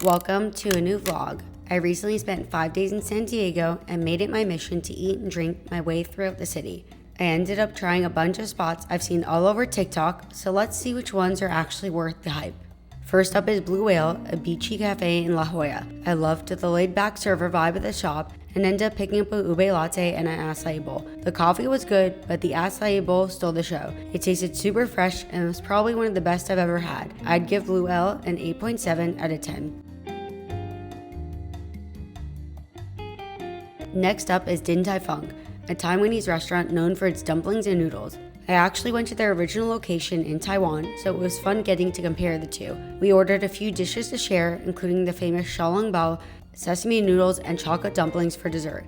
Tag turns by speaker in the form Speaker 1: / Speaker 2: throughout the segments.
Speaker 1: Welcome to a new vlog. I recently spent 5 days in San Diego and made it my mission to eat and drink my way throughout the city. I ended up trying a bunch of spots I've seen all over TikTok, so let's see which ones are actually worth the hype. First up is Blue Whale, a beachy cafe in La Jolla. I loved the laid-back server vibe of the shop and ended up picking up a ube latte and an acai bowl. The coffee was good, but the acai bowl stole the show. It tasted super fresh and was probably one of the best I've ever had. I'd give Blue Whale an 8.7 out of 10. Next up is Tai Fung, a Taiwanese restaurant known for its dumplings and noodles. I actually went to their original location in Taiwan, so it was fun getting to compare the two. We ordered a few dishes to share, including the famous xiaolongbao, sesame noodles, and chocolate dumplings for dessert.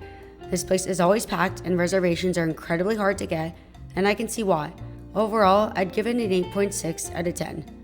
Speaker 1: This place is always packed and reservations are incredibly hard to get, and I can see why. Overall, I'd give it an 8.6 out of 10.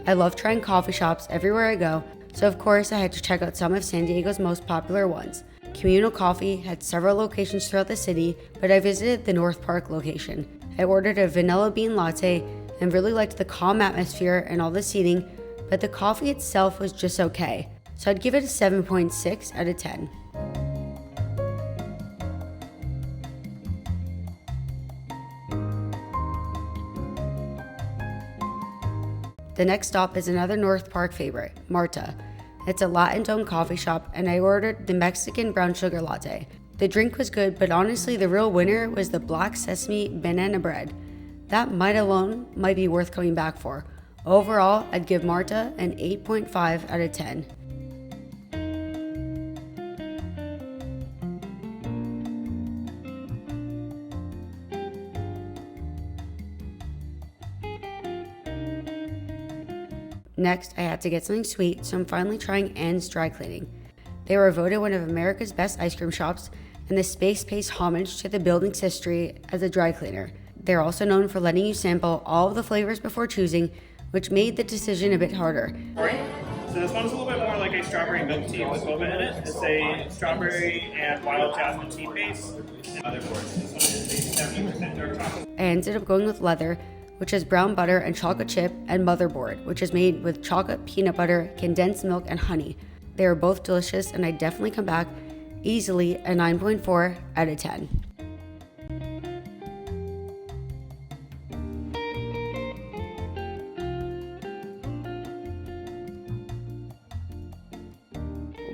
Speaker 1: I love trying coffee shops everywhere I go, so of course I had to check out some of San Diego's most popular ones. Communal Coffee had several locations throughout the city, but I visited the North Park location. I ordered a vanilla bean latte and really liked the calm atmosphere and all the seating, but the coffee itself was just okay, so I'd give it a 7.6 out of 10. The next stop is another North Park favorite, Marta. It's a Latin-owned coffee shop, and I ordered the Mexican brown sugar latte. The drink was good, but honestly the real winner was the black sesame banana bread. That alone might be worth coming back for. Overall, I'd give Marta an 8.5 out of 10. Next, I had to get something sweet, so I'm finally trying Ann's Dry Cleaning. They were voted one of America's best ice cream shops, and the space pays homage to the building's history as a dry cleaner. They're also known for letting you sample all of the flavors before choosing, which made the decision a bit harder.
Speaker 2: So this one's a little bit more like a strawberry milk tea with boba in it. It's a strawberry and wild jasmine tea base. And other portions, this one is a 70% dark chocolate.
Speaker 1: I ended up going with Leather, which has brown butter and chocolate chip, and Motherboard, which is made with chocolate, peanut butter, condensed milk, and honey. They are both delicious, and I definitely come back easily a 9.4 out of 10.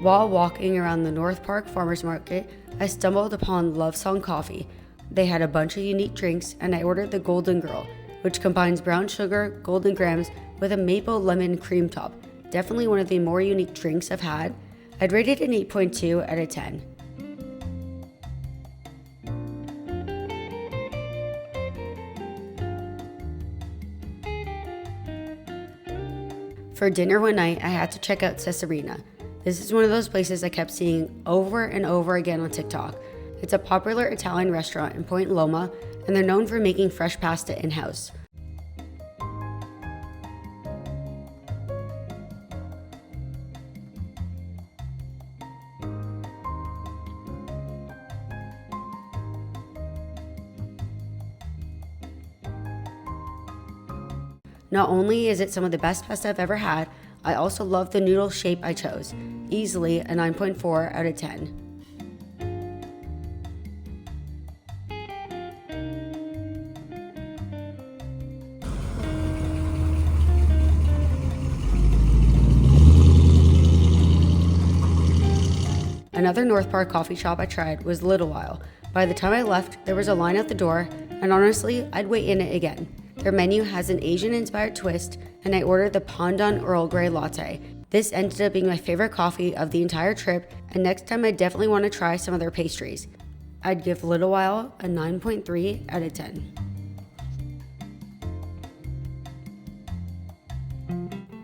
Speaker 1: While walking around the North Park Farmers Market, I stumbled upon Lovesong Coffee. They had a bunch of unique drinks, and I ordered the Golden Girl, which combines brown sugar, golden grams, with a maple lemon cream top. Definitely one of the more unique drinks I've had. I'd rate it an 8.2 out of 10. For dinner one night, I had to check out Cesarina. This is one of those places I kept seeing over and over again on TikTok. It's a popular Italian restaurant in Point Loma, and they're known for making fresh pasta in-house. Not only is it some of the best pasta I've ever had, I also love the noodle shape I chose. Easily a 9.4 out of 10. Another North Park coffee shop I tried was Little While. By the time I left, there was a line out the door, and honestly, I'd wait in it again. Their menu has an Asian-inspired twist, and I ordered the Pandan Earl Grey latte. This ended up being my favorite coffee of the entire trip, and next time I definitely want to try some of their pastries. I'd give Little While a 9.3 out of 10.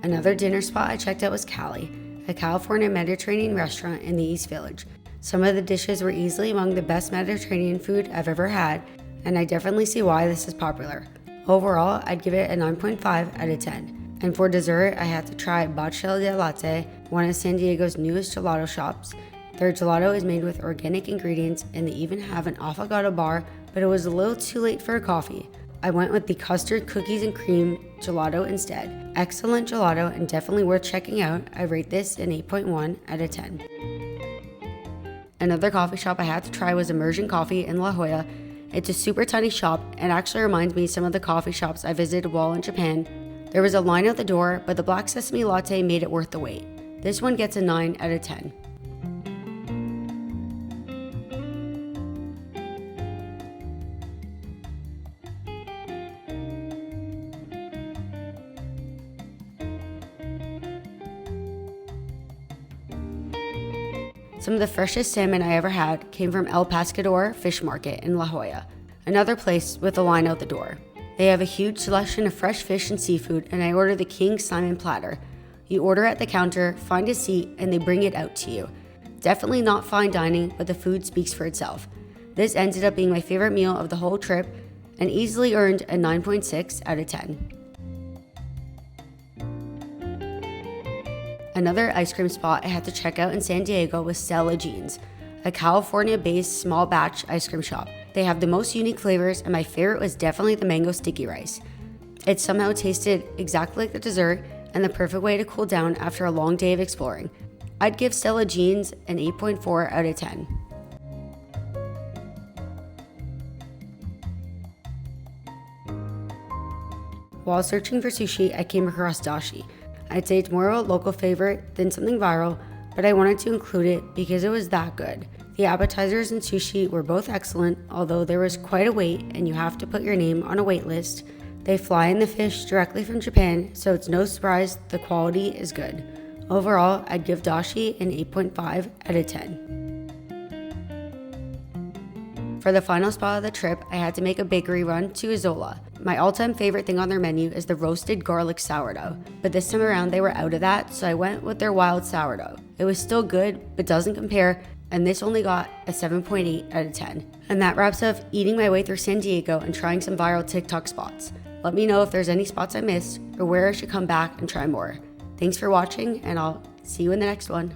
Speaker 1: Another dinner spot I checked out was Callie, a California Mediterranean restaurant in the East Village. Some of the dishes were easily among the best Mediterranean food I've ever had, and I definitely see why this is popular. Overall, I'd give it a 9.5 out of 10. And for dessert, I had to try Bacio di Latte, one of San Diego's newest gelato shops. Their gelato is made with organic ingredients and they even have an affogato bar, but it was a little too late for a coffee. I went with the custard cookies and cream gelato instead. Excellent gelato and definitely worth checking out. I rate this an 8.1 out of 10. Another coffee shop I had to try was Immersion Coffee in La Jolla. It's a super tiny shop and actually reminds me of some of the coffee shops I visited while in Japan. There was a line out the door, but the black sesame latte made it worth the wait. This one gets a 9 out of 10. Some of the freshest salmon I ever had came from El Pescador Fish Market in La Jolla, another place with a line out the door. They have a huge selection of fresh fish and seafood, and I ordered the King Salmon platter. You order at the counter, find a seat, and they bring it out to you. Definitely not fine dining, but the food speaks for itself. This ended up being my favorite meal of the whole trip and easily earned a 9.6 out of 10. Another ice cream spot I had to check out in San Diego was Stella, a California-based small batch ice cream shop. They have the most unique flavors, and my favorite was definitely the mango sticky rice. It somehow tasted exactly like the dessert and the perfect way to cool down after a long day of exploring. I'd give Stella an 8.4 out of 10. While searching for sushi, I came across dashi. I'd say it's more of a local favorite than something viral, but I wanted to include it because it was that good. The appetizers and sushi were both excellent, although there was quite a wait and you have to put your name on a wait list. They fly in the fish directly from Japan, so it's no surprise the quality is good. Overall, I'd give dashi an 8.5 out of 10. For the final spot of the trip, I had to make a bakery run to Izola. My all-time favorite thing on their menu is the roasted garlic sourdough, but this time around they were out of that, so I went with their wild sourdough. It was still good, but doesn't compare, and this only got a 7.8 out of 10. And that wraps up eating my way through San Diego and trying some viral TikTok spots. Let me know if there's any spots I missed or where I should come back and try more. Thanks for watching, and I'll see you in the next one.